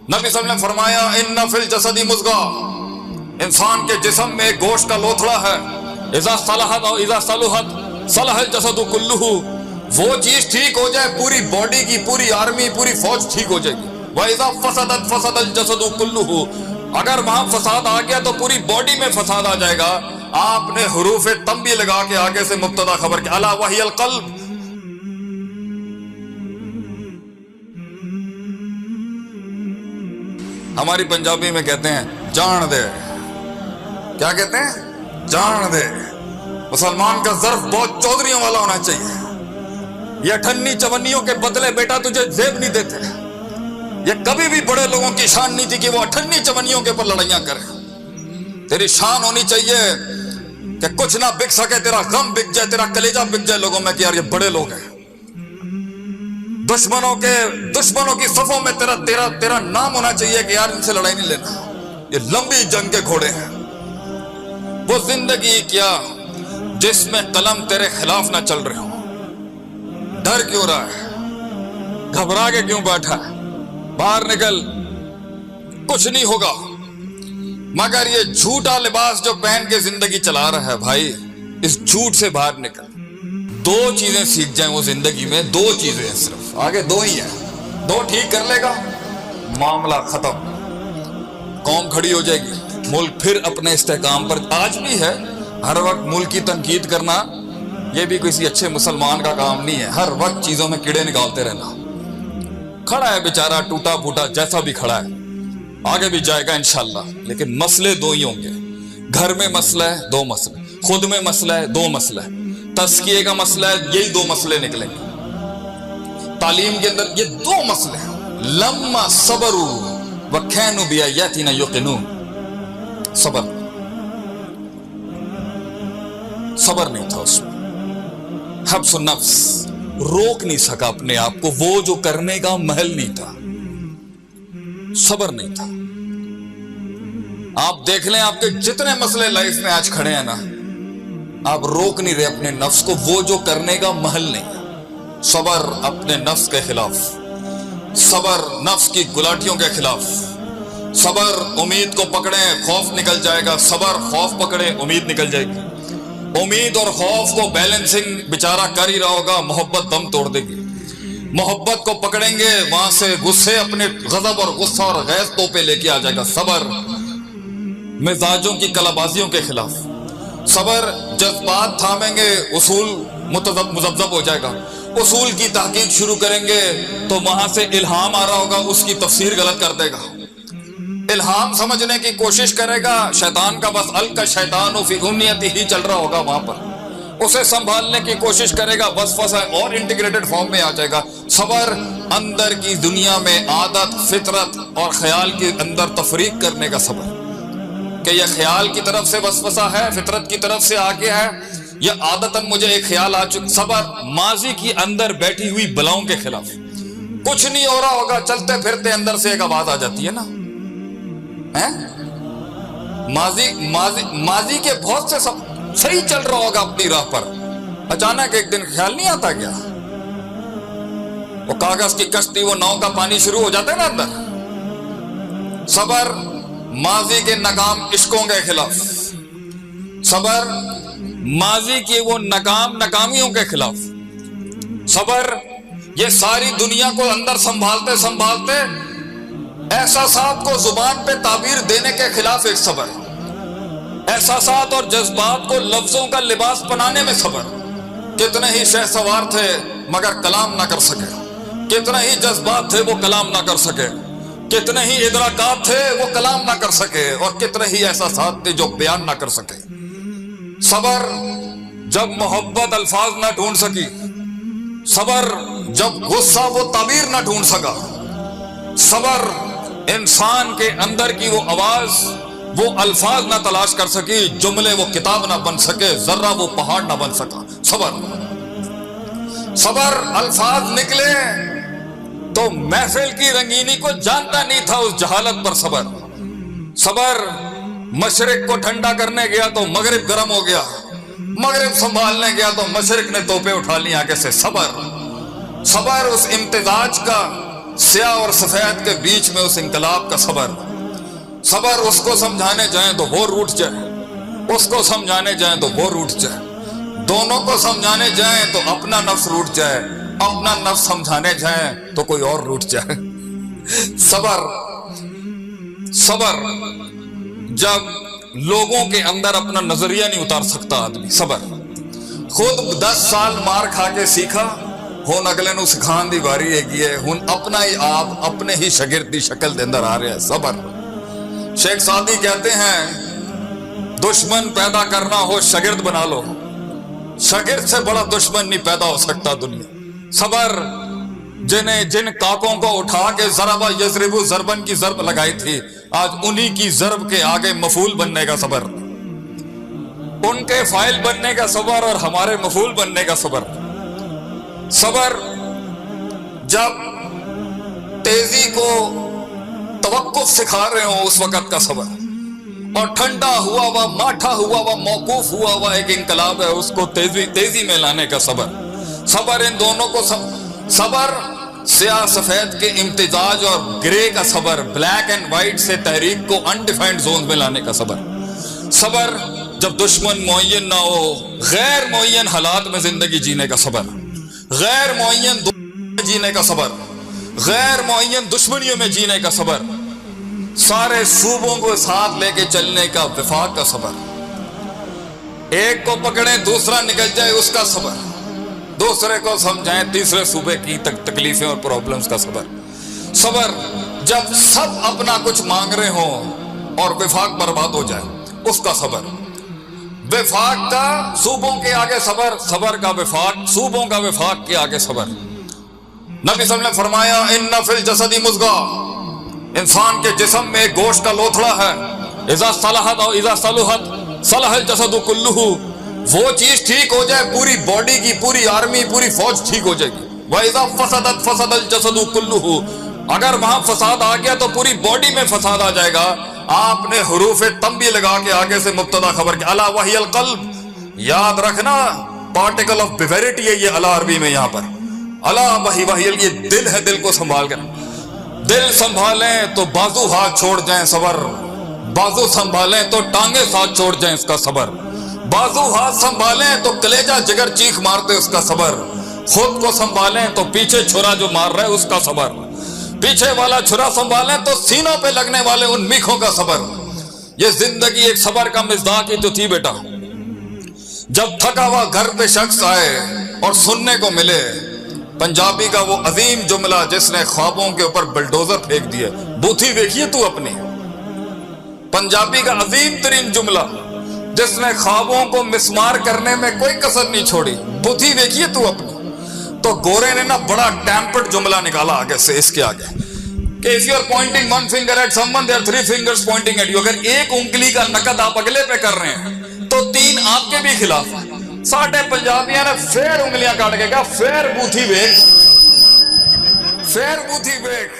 नबी सल्लल्लाहु अलैहि वसल्लम ने फरमाया इन्ना फिल जसदी मुज़गा, इंसान के जिस्म में एक गोश्त का लोथड़ा है, इज़ा सलहत और इज़ा सलुहत सलहल जसदु कुल्लुहु, वो चीज ठीक हो जाए पूरी बॉडी की, पूरी आर्मी, पूरी फौज ठीक हो जाएगी। व इज़ा फसदत फसदल जसदु कुल्लुहु, अगर वहां फसाद आ गया तो पूरी बॉडी में फसाद आ जाएगा। आपने हुरूफ तंबी लगा के आगे से मुब्तदा खबर के अला वहियल क़ल्ब, हमारी पंजाबी में कहते हैं जान दे। क्या कहते हैं? जान दे। मुसलमान का ज़र्फ बहुत चौधरियों वाला होना चाहिए। ये अठन्नी चवन्नियों के बदले बेटा तुझे जेब नहीं देते। ये कभी भी बड़े लोगों की शान नहीं थी कि वो अठन्नी चवन्नियों के ऊपर लड़ाइयां करें। तेरी शान होनी चाहिए कि कुछ ना बिक सके, तेरा गम बिक जाए, तेरा कलेजा बिक जाए लोगों में कि यार ये बड़े लोग हैं। दुश्मनों की सफों में तेरा तेरा तेरा नाम होना चाहिए कि यार इनसे लड़ाई नहीं लेना, ये लंबी जंग के घोड़े हैं। वो जिंदगी क्या जिसमें कलम तेरे खिलाफ ना चल रहे हो। डर क्यों रहा है? घबरा के क्यों बैठा है? बाहर निकल, कुछ नहीं होगा। मगर ये झूठा लिबास जो पहन के जिंदगी चला रहा है भाई, इस झूठ से बाहर निकल। दो चीजें सीख जाए वो जिंदगी में, दो चीजें हैं सिर्फ, आगे दो ही हैं। दो ठीक कर लेगा, मामला खत्म, कौम खड़ी हो जाएगी, मुल्क फिर अपने इस्तेकाम पर। आज भी है, हर वक्त मुल्क की तनकीद करना ये भी किसी अच्छे मुसलमान का काम नहीं है। हर वक्त चीजों में कीड़े निकालते रहना। खड़ा है बेचारा टूटा फूटा, जैसा भी खड़ा है, आगे भी जाएगा इंशाल्लाह। लेकिन मसले दो ही होंगे। घर में मसला है, दो मसले, खुद में मसला है, दो मसला है, तस्किए का मसला है, यही दो मसले निकलेंगे। तालीम के अंदर ये दो मसले हैं। लम्मा सबरू व कैनु बिआयातिना युकिनून, सबर नहीं था उसमें। हब्सुन नफ्स, रोक नहीं सका अपने आप को, वो जो करने का महल नहीं था, सबर नहीं था। आप देख लें, आपके जितने मसले लाइफ में आज खड़े हैं ना, आप रोक नहीं रहे अपने नफ्स को, वो जो करने का महल नहीं। सबर अपने नफ्स के खिलाफ, सबर नफ्स की गुलाटियों के खिलाफ। सबर उम्मीद को पकड़े, खौफ निकल जाएगा। सबर खौफ पकड़े, उम्मीद निकल जाएगी। उम्मीद और खौफ को बैलेंसिंग बेचारा कर ही रहा होगा, मोहब्बत दम तोड़ देगी। मोहब्बत को पकड़ेंगे, वहां से गुस्से, अपने गजब और गुस्सा और गैस तोपे लेके आ जाएगा। सबर मिजाजों की कलाबाजियों के खिलाफ। सबर जज्बात थामेंगे, उसूल मुजब्जब हो जाएगा। उसूल की तहकीक शुरू करेंगे तो वहां से इल्हाम आ रहा होगा, उसकी तफसीर गलत कर देगा। इल्हाम समझने की कोशिश करेगा, शैतान का बस अल का शैतान फी उम्नियती ही चल रहा होगा वहां पर। उसे संभालने की कोशिश करेगा, वसवसा और इंटीग्रेटेड फॉर्म में आ जाएगा। सबर अंदर की दुनिया में आदत, फितरत और ख्याल के अंदर तफरीक करने का सबर, कि यह ख्याल की तरफ से वसवसा है, फितरत की तरफ से आगे है, यह आदतन मुझे एक ख्याल आ चुका। सबर माजी की अंदर बैठी हुई बलाओं के खिलाफ। कुछ नहीं हो रहा होगा, चलते फिरते अंदर से एक आवाज आ जाती है ना, हैं? माजी के बहुत से सब सही चल रहा होगा अपनी राह पर, अचानक एक दिन ख्याल नहीं आता क्या? वो कागज की कश्ती, वो नाव का पानी शुरू हो जाता है ना अंदर। सबर माजी के नाकाम इश्कों के खिलाफ। सबर माजी की वो नाकामियों के खिलाफ। सबर ये सारी दुनिया को अंदर संभालते संभालते एहसासात को जुबान पे ताबीर देने के खिलाफ एक सबर। एहसासात और जज्बात को लफ्जों का लिबास बनाने में सबर। कितने ही शहसवार थे मगर कलाम ना कर सके, कितने ही जज्बात थे वो कलाम ना कर सके, कितने ही इदराकात थे वो कलाम ना कर सके, और कितने ही एहसासात थे जो बयान ना कर सके। सबर जब मोहब्बत अल्फाज ना ढूंढ सकी, सबर जब गुस्सा वो ताबीर ना ढूंढ सका, सबर इंसान के अंदर की वो आवाज, वो अल्फाज ना तलाश कर सकी, जुमले वो किताब ना बन सके, जर्रा वो पहाड़ ना बन सका। सबर अल्फाज निकले तो महफिल की रंगीनी को जानता नहीं था उस जहालत पर। सबर मशरिक को ठंडा करने गया तो मगरिब गर्म हो गया, मगरिब संभालने गया तो मशरिक ने तोपे उठा ली आगे से। सबर उस इम्तिजाज का سیاہ اور سفید کے بیچ میں اس انقلاب کا صبر. صبر اس کو سمجھانے جائیں تو وہ روٹھ جائے, اس کو سمجھانے جائیں تو وہ روٹھ جائے, دونوں کو سمجھانے جائیں تو اپنا نفس روٹھ جائے, اپنا نفس سمجھانے جائیں تو کوئی اور روٹھ جائے. صبر جب لوگوں کے اندر اپنا نظریہ نہیں اتار سکتا آدمی. صبر خود 10 سال مار کھا کے سیکھا, ہن اگلے نو سکھان دی واری ہے, ہن اپنا ہی آپ اپنے ہی شاگرد دی شکل دے اندر آ رہا ہے. صبر. شیخ سعدی کہتے ہیں دشمن پیدا کرنا ہو شاگرد بنا لو, شاگرد سے بڑا دشمن نہیں پیدا ہو سکتا دنیا. صبر جن کاکوں کو اٹھا کے ضربہ یضربو ضربن کی ضرب لگائی تھی, آج انہی کی ضرب کے آگے مفعول بننے کا صبر, ان کے فاعل بننے کا صبر اور ہمارے مفعول بننے کا صبر. صبر جب تیزی کو توقف سکھا رہے ہوں اس وقت کا صبر, اور ٹھنڈا ہوا ہوا ماٹھا ہوا ہوا موقوف ہوا ہوا ایک انقلاب ہے, اس کو تیزی میں لانے کا صبر. صبر ان دونوں کو صبر سیاہ سفید کے امتزاج اور گرے کا صبر, بلیک اینڈ وائٹ سے تحریک کو انڈیفائنڈ زون میں لانے کا صبر. صبر جب دشمن معین نہ ہو, غیر معین حالات میں زندگی جینے کا صبر, غیر معین جینے کا صبر, غیر معین دشمنیوں میں جینے کا صبر, سارے صوبوں کو ساتھ لے کے چلنے کا وفاق کا صبر, ایک کو پکڑیں دوسرا نکل جائے اس کا صبر, دوسرے کو سمجھائیں تیسرے صوبے کی تکلیفیں اور پرابلمز کا صبر. صبر جب سب اپنا کچھ مانگ رہے ہوں اور وفاق برباد ہو جائے اس کا صبر. وفاق کا صوبوں کے آگے صبر, صبر کا وفاق صوبوں کا وفاق کے آگے صبر. نبی صلی اللہ علیہ وسلم نے فرمایا ان فی الجسد مضغہ, انسان کے جسم میں ایک گوشت کا لوتھڑا ہے, اذا صلحت اور اذا صلحت صلح الجسد کلہ, وہ چیز ٹھیک ہو جائے پوری باڈی کی, پوری آرمی, پوری فوج ٹھیک ہو جائے گی. وَإِذَا فَسَدَتْ فَسَدَ الْجَسَدُ كُلُّهُ, اگر وہاں فساد آ گیا تو پوری باڈی میں فساد آ جائے گا. آپ نے حروف تنبیہ لگا کے آگے سے مبتدا خبر کیا, الا وہی القلب, یاد رکھنا پارٹیکل آف بیویریٹی ہے یہ الا عربی میں, یہاں پر الا وہی یہ دل ہے, دل کو سنبھال کر, دل سنبھالیں تو بازو ہاتھ چھوڑ جائیں صبر, بازو سنبھالیں تو ٹانگیں ساتھ چھوڑ جائیں اس کا صبر, بازو ہاتھ سنبھالیں تو کلیجہ جگر چیخ مارتے اس کا صبر, خود کو سنبھالیں تو پیچھے چھرا جو مار رہا ہے اس کا صبر, پیچھے والا چھرا سنبھالیں تو سینوں پہ لگنے والے ان میخوں کا صبر. یہ زندگی ایک صبر کا مصداق ہی تو تھی بیٹا. جب تھکا ہوا گھر پہ شخص آئے اور سننے کو ملے پنجابی کا وہ عظیم جملہ جس نے خوابوں کے اوپر بلڈوزر پھینک دیے, بوتھی دیکھیے تو اپنی, پنجابی کا عظیم ترین جملہ جس نے خوابوں کو مسمار کرنے میں کوئی کسر نہیں چھوڑی, بوتھی دیکھیے تو اپنی. تو گورے نے نا بڑا ٹیمپرڈ جملہ نکالا آگے سے اس کے آگے کہ if you are pointing one finger at someone there are 3 fingers pointing at you, اگر ایک انگلی کا نقد آپ اگلے پہ کر رہے ہیں تو 3 آپ کے بھی خلاف. ساٹھے پنجابیاں نے پھر انگلیاں کاٹ کے کہا پھر بوتھی بیک, پھر بوتھی بیک.